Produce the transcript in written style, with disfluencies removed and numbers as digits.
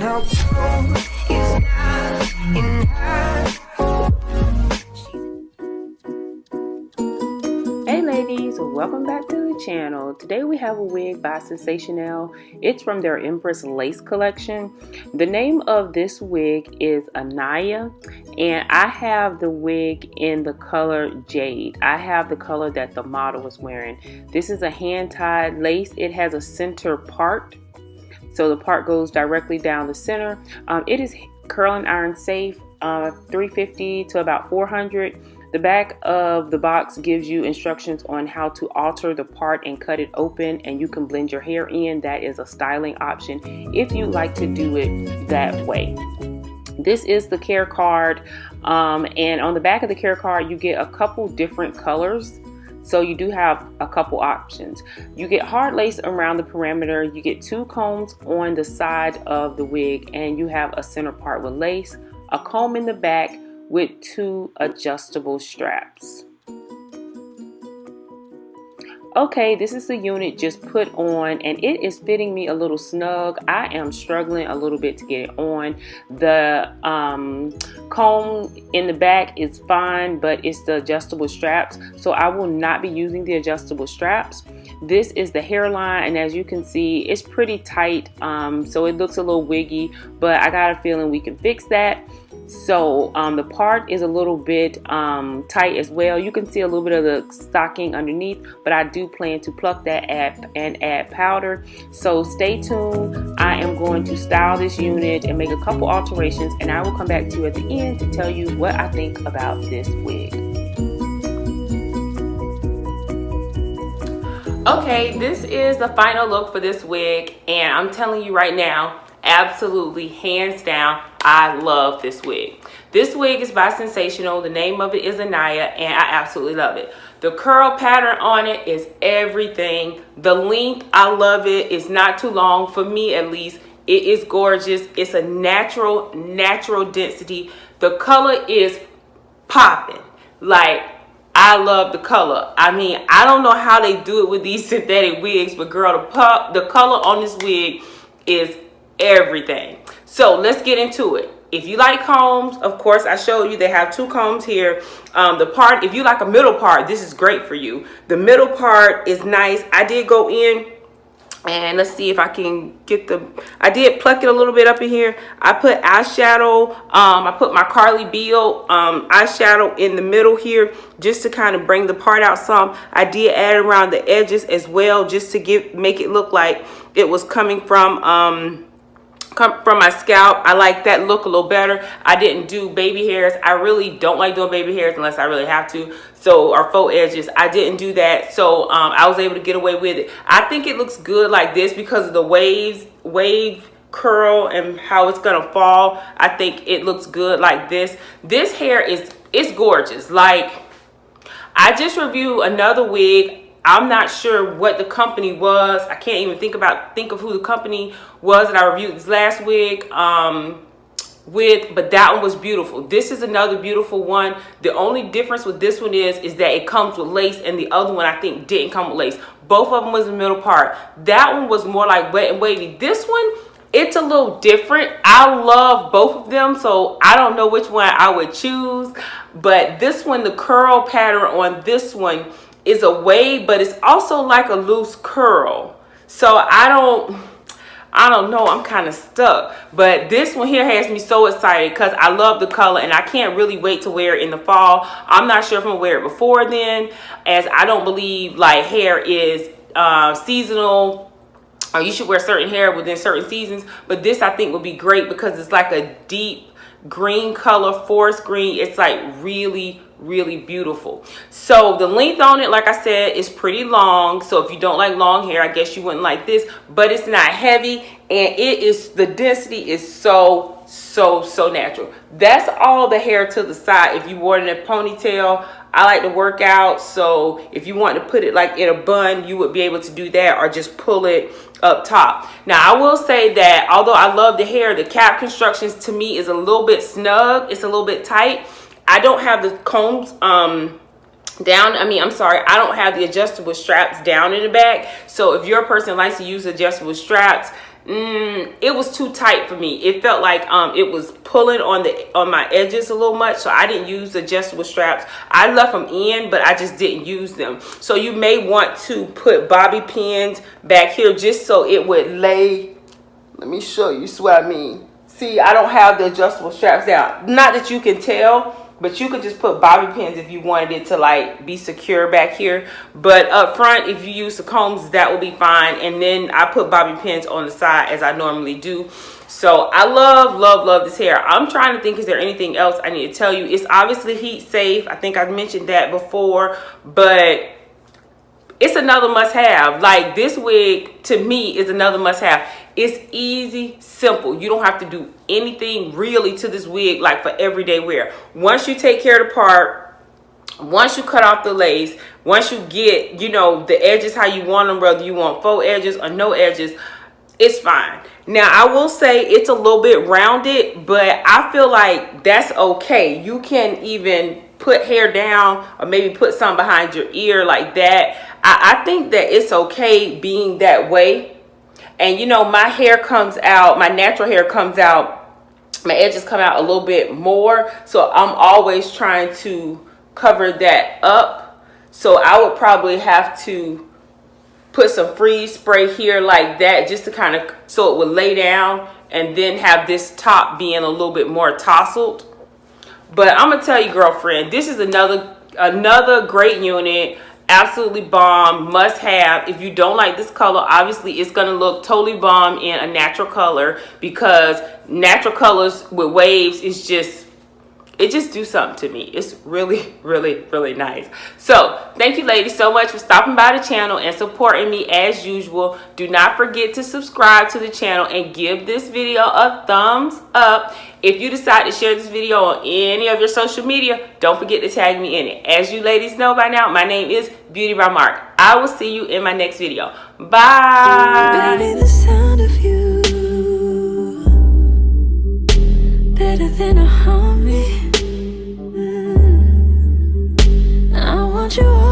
no proof is not enough. Hey ladies, welcome back to the channel. Today we have a wig by Sensationnel. It's from their Empress lace collection. The name of this wig is ANYA, and I have the wig in the color Jade. I have the color that the model was wearing. This is a hand-tied lace. It has a center part, so the part goes directly down the center. It is curling iron safe, 350 to about 400. The back of the box gives you instructions on how to alter the part and cut it open, and you can blend your hair in. That is a styling option if you like to do it that way. This is the care card, and on the back of the care card you get a couple different colors. So you do have a couple options. You get hard lace around the perimeter, you get 2 combs on the side of the wig, and you have a center part with lace, a comb in the back with 2 adjustable straps. Okay, this is the unit just put on, and it is fitting me a little snug. I am struggling a little bit to get it on. The comb in the back is fine, but it's the adjustable straps, so I will not be using the adjustable straps. This is the hairline, and as you can see, it's pretty tight, so it looks a little wiggy, but I got a feeling we can fix that. So the part is a little bit tight as well. You can see a little bit of the stocking underneath, but I do plan to pluck that and add powder. So stay tuned. I am going to style this unit and make a couple alterations, and I will come back to you at the end to tell you what I think about this wig. Okay, this is the final look for this wig, and I'm telling you right now, absolutely, hands down, I love this wig. This wig is by Sensationnel. The name of it is ANYA, and I absolutely love it. The curl pattern on it is everything. The length, I love it. It's not too long, for me at least. It is gorgeous. It's a natural density. The color is popping. Like, I love the color. I mean, I don't know how they do it with these synthetic wigs, but girl, the color on this wig is everything. So let's get into it. If you like combs, of course I showed you they have 2 combs here. The part, if you like a middle part, this is great for you. The middle part is nice. I did go in and let's see if I can get I did pluck it a little bit up in here. I put eyeshadow, I put my Carly Beal eyeshadow in the middle here just to kind of bring the part out some. I did add around the edges as well, just to make it look like it was coming from my scalp. I like that look a little better. I didn't do baby hairs. I really don't like doing baby hairs unless I really have to. So, or faux edges. I didn't do that. So I was able to get away with it. I think it looks good like this because of the wave curl and how it's gonna fall. I think it looks good like this. This hair it's gorgeous. Like, I just reviewed another wig. I'm not sure what the company was. I can't even think of who the company was that I reviewed this last wig with, but that one was beautiful. This is another beautiful one. The only difference with this one is that it comes with lace, and the other one I think didn't come with lace. Both of them was the middle part. That one was more like wet and wavy. This one, it's a little different. I love both of them, so I don't know which one I would choose, but this one, the curl pattern on this one is a wave, but it's also like a loose curl. So I don't know, I'm kind of stuck. But this one here has me so excited because I love the color, and I can't really wait to wear it in the fall. I'm not sure if I'm gonna wear it before then, as I don't believe like hair is seasonal, or you should wear certain hair within certain seasons. But this I think will be great because it's like a deep green color, forest green. It's like really beautiful. So the length on it, like I said, is pretty long. So if you don't like long hair, I guess you wouldn't like this, but it's not heavy, and the density is so natural. That's all the hair to the side. If you wore it in a ponytail, I like to work out, so if you want to put it like in a bun, you would be able to do that, or just pull it up top. Now I will say that although I love the hair, the cap constructions to me is a little bit snug. It's a little bit tight. I don't have the combs down. I don't have the adjustable straps down in the back. So if you're a person that likes to use adjustable straps, it was too tight for me. It felt like it was pulling on my edges a little much, so I didn't use adjustable straps. I left them in, but I just didn't use them. So you may want to put bobby pins back here just so it would lay. Let me show you. See what I mean? See, I don't have the adjustable straps down. Not that you can tell, but you could just put bobby pins if you wanted it to like be secure back here. But up front, if you use the combs, that will be fine. And then I put bobby pins on the side as I normally do. So I love this hair. I'm trying to think, is there anything else I need to tell you? It's obviously heat safe. I think I mentioned that before, but it's another must have. Like, this wig to me is another must have. It's easy, simple. You don't have to do anything really to this wig like for everyday wear. Once you take care of the part, once you cut off the lace, once you get, you know, the edges how you want them, whether you want faux edges or no edges, it's fine. Now, I will say it's a little bit rounded, but I feel like that's okay. You can even put hair down or maybe put some behind your ear like that. I think that it's okay being that way. And you know, my hair comes out, my natural hair comes out, my edges come out a little bit more. So I'm always trying to cover that up. So I would probably have to put some freeze spray here like that, just to kind of, so it would lay down, and then have this top being a little bit more tousled. But I'm gonna tell you, girlfriend, this is another great unit. Absolutely bomb, must have. If you don't like this color, obviously it's gonna look totally bomb in a natural color, because natural colors with waves is just, it just do something to me. It's really nice. So thank you ladies so much for stopping by the channel and supporting me as usual. Do not forget to subscribe to the channel and give this video a thumbs up. If you decide to share this video on any of your social media, don't forget to tag me in it. As you ladies know by now, my name is Beauty by Mark. I will see you in my next video. Bye. Baby, the sound of you, better than a harmony. I want you all